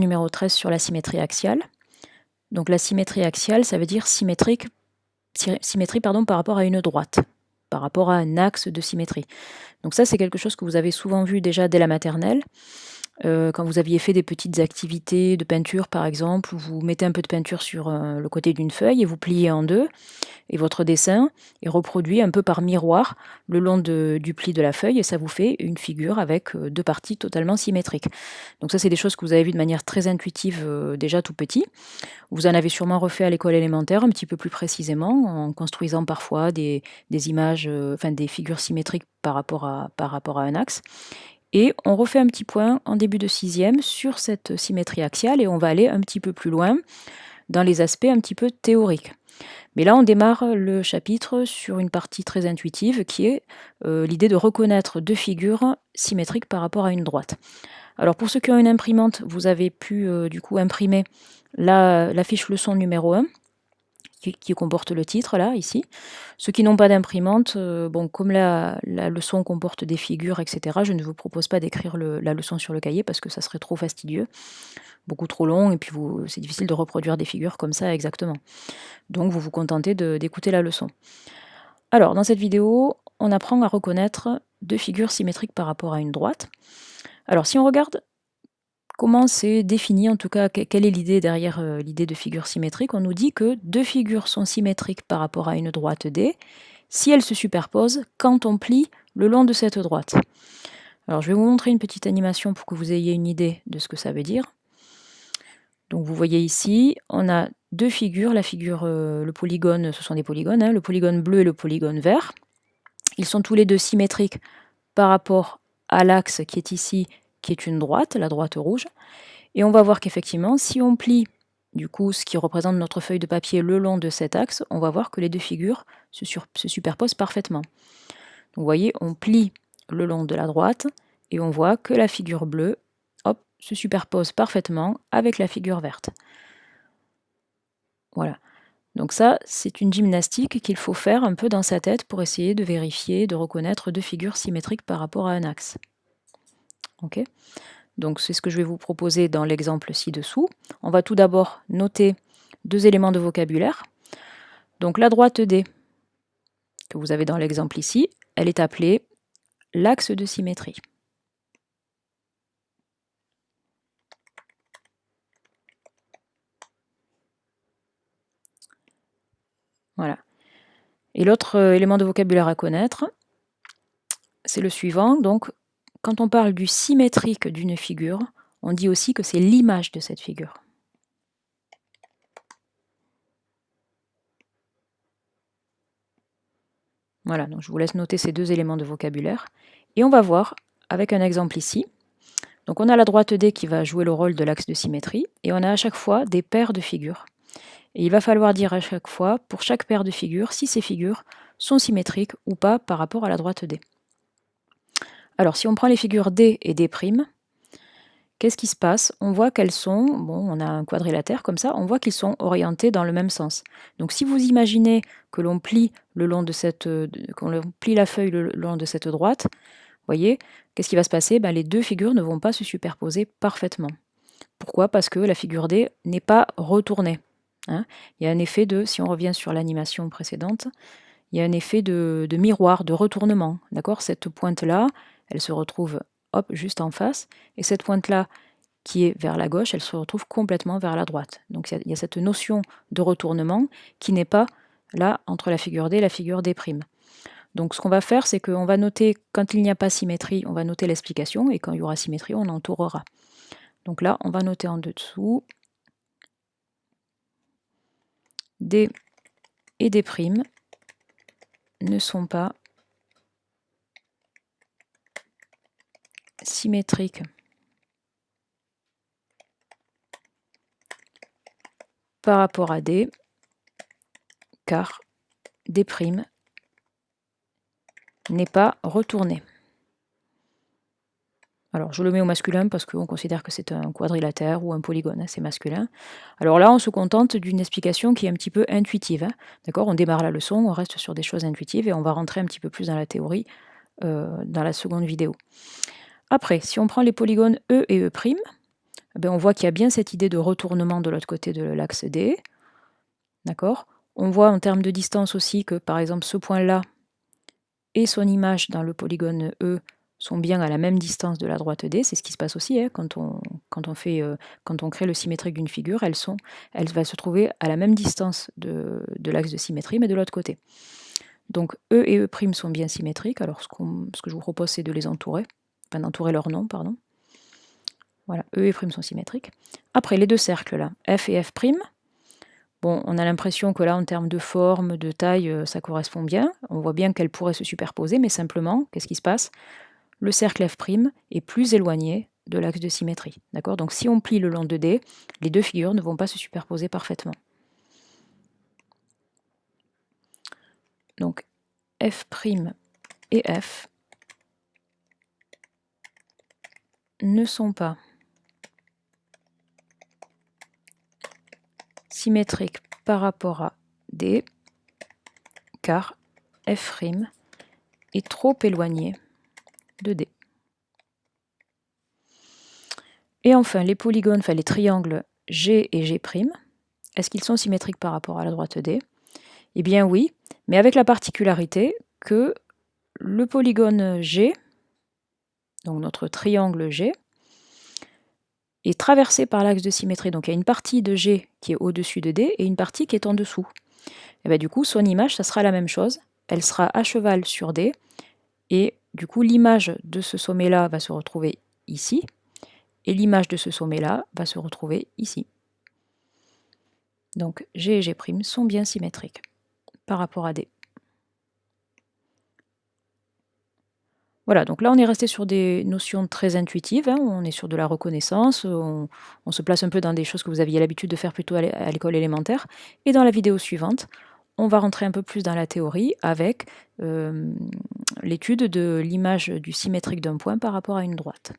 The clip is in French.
Numéro 13 sur la symétrie axiale. Donc la symétrie axiale, ça veut dire symétrie par rapport à une droite, par rapport à un axe de symétrie. Donc ça, c'est quelque chose que vous avez souvent vu déjà dès la maternelle. Quand vous aviez fait des petites activités de peinture, par exemple, où vous mettez un peu de peinture sur le côté d'une feuille et vous pliez en deux, et votre dessin est reproduit un peu par miroir le long du pli de la feuille, et ça vous fait une figure avec deux parties totalement symétriques. Donc ça, c'est des choses que vous avez vues de manière très intuitive déjà tout petit. Vous en avez sûrement refait à l'école élémentaire, un petit peu plus précisément, en construisant parfois des images, des figures symétriques par rapport à un axe. Et on refait un petit point en début de 6e sur cette symétrie axiale et on va aller un petit peu plus loin dans les aspects un petit peu théoriques. Mais là, on démarre le chapitre sur une partie très intuitive qui est l'idée de reconnaître deux figures symétriques par rapport à une droite. Alors pour ceux qui ont une imprimante, vous avez pu du coup imprimer la fiche leçon numéro 1 qui comporte le titre, là, ici. Ceux qui n'ont pas d'imprimante, bon, comme la leçon comporte des figures, etc., je ne vous propose pas d'écrire la leçon sur le cahier parce que ça serait trop fastidieux, beaucoup trop long, et puis c'est difficile de reproduire des figures comme ça exactement. Donc vous vous contentez d'écouter la leçon. Alors, dans cette vidéo, on apprend à reconnaître deux figures symétriques par rapport à une droite. Alors, si on regarde comment c'est défini, en tout cas, quelle est l'idée derrière l'idée de figure symétrique, on nous dit que deux figures sont symétriques par rapport à une droite D si elles se superposent quand on plie le long de cette droite. Alors je vais vous montrer une petite animation pour que vous ayez une idée de ce que ça veut dire. Donc vous voyez ici, on a deux figures, la figure, le polygone, ce sont des polygones, hein, le polygone bleu et le polygone vert. Ils sont tous les deux symétriques par rapport à l'axe qui est ici, qui est une droite, la droite rouge. Et on va voir qu'effectivement, si on plie du coup ce qui représente notre feuille de papier le long de cet axe, on va voir que les deux figures se superposent parfaitement. Donc, vous voyez, on plie le long de la droite et on voit que la figure bleue, hop, se superpose parfaitement avec la figure verte. Voilà. Donc ça, c'est une gymnastique qu'il faut faire un peu dans sa tête pour essayer de vérifier, de reconnaître deux figures symétriques par rapport à un axe. Ok ? Donc c'est ce que je vais vous proposer dans l'exemple ci-dessous. On va tout d'abord noter deux éléments de vocabulaire. Donc la droite D, que vous avez dans l'exemple ici, elle est appelée l'axe de symétrie. Voilà. Et l'autre élément de vocabulaire à connaître, c'est le suivant. Donc, quand on parle du symétrique d'une figure, on dit aussi que c'est l'image de cette figure. Voilà, donc je vous laisse noter ces deux éléments de vocabulaire. Et on va voir avec un exemple ici. Donc on a la droite D qui va jouer le rôle de l'axe de symétrie, et on a à chaque fois des paires de figures. Et il va falloir dire à chaque fois, pour chaque paire de figures, si ces figures sont symétriques ou pas par rapport à la droite D. Alors si on prend les figures D et D', qu'est-ce qui se passe? On voit qu'elles sont, bon, on a un quadrilatère comme ça, on voit qu'ils sont orientés dans le même sens. Donc si vous imaginez que l'on plie le long de cette, qu'on plie la feuille le long de cette droite, voyez, qu'est-ce qui va se passer? Les deux figures ne vont pas se superposer parfaitement. Pourquoi? Parce que la figure D n'est pas retournée. Hein. Il y a un effet de, si on revient sur l'animation précédente, il y a un effet de miroir, de retournement. D'accord? Cette pointe-là, elle se retrouve hop, juste en face, et cette pointe-là, qui est vers la gauche, elle se retrouve complètement vers la droite. Donc il y a cette notion de retournement qui n'est pas là entre la figure D et la figure D'. Donc ce qu'on va faire, c'est qu'on va noter, quand il n'y a pas symétrie, on va noter l'explication, et quand il y aura symétrie, on entourera. Donc là, on va noter en dessous D et D' ne sont pas symétriques par rapport à D, car D' n'est pas retourné. Alors, je le mets au masculin parce qu'on considère que c'est un quadrilatère ou un polygone, hein, c'est masculin. Alors là, on se contente d'une explication qui est un petit peu intuitive. Hein, d'accord? On démarre la leçon, on reste sur des choses intuitives et on va rentrer un petit peu plus dans la théorie dans la seconde vidéo. Après, si on prend les polygones E et E', on voit qu'il y a bien cette idée de retournement de l'autre côté de l'axe D. D'accord? On voit en termes de distance aussi que, par exemple, ce point-là et son image dans le polygone E sont bien à la même distance de la droite D. C'est ce qui se passe aussi hein, quand on crée le symétrique d'une figure. Elle va se trouver à la même distance de l'axe de symétrie, mais de l'autre côté. Donc E et E' sont bien symétriques. Alors ce que je vous propose, c'est de les entourer, enfin d'entourer leur nom, pardon. Voilà, E et' sont symétriques. Après, les deux cercles là, F et F', bon, on a l'impression que là, en termes de forme, de taille, ça correspond bien. On voit bien qu'elles pourraient se superposer, mais simplement, qu'est-ce qui se passe? Le cercle F' est plus éloigné de l'axe de symétrie. D'accord? Donc si on plie le long de D, les deux figures ne vont pas se superposer parfaitement. Donc F' et F ne sont pas symétriques par rapport à D, car F' est trop éloigné de D. Et enfin, les polygones, enfin les triangles G et G', est-ce qu'ils sont symétriques par rapport à la droite D? Eh bien oui, mais avec la particularité que le polygone G, donc notre triangle G, est traversé par l'axe de symétrie. Donc il y a une partie de G qui est au-dessus de D et une partie qui est en dessous. Et bien, du coup, son image, ça sera la même chose. Elle sera à cheval sur D. Et du coup, l'image de ce sommet-là va se retrouver ici. Et l'image de ce sommet-là va se retrouver ici. Donc G et G' sont bien symétriques par rapport à D. Voilà, donc là on est resté sur des notions très intuitives, hein, on est sur de la reconnaissance, on se place un peu dans des choses que vous aviez l'habitude de faire plutôt à l'école élémentaire. Et dans la vidéo suivante, on va rentrer un peu plus dans la théorie avec l'étude de l'image du symétrique d'un point par rapport à une droite.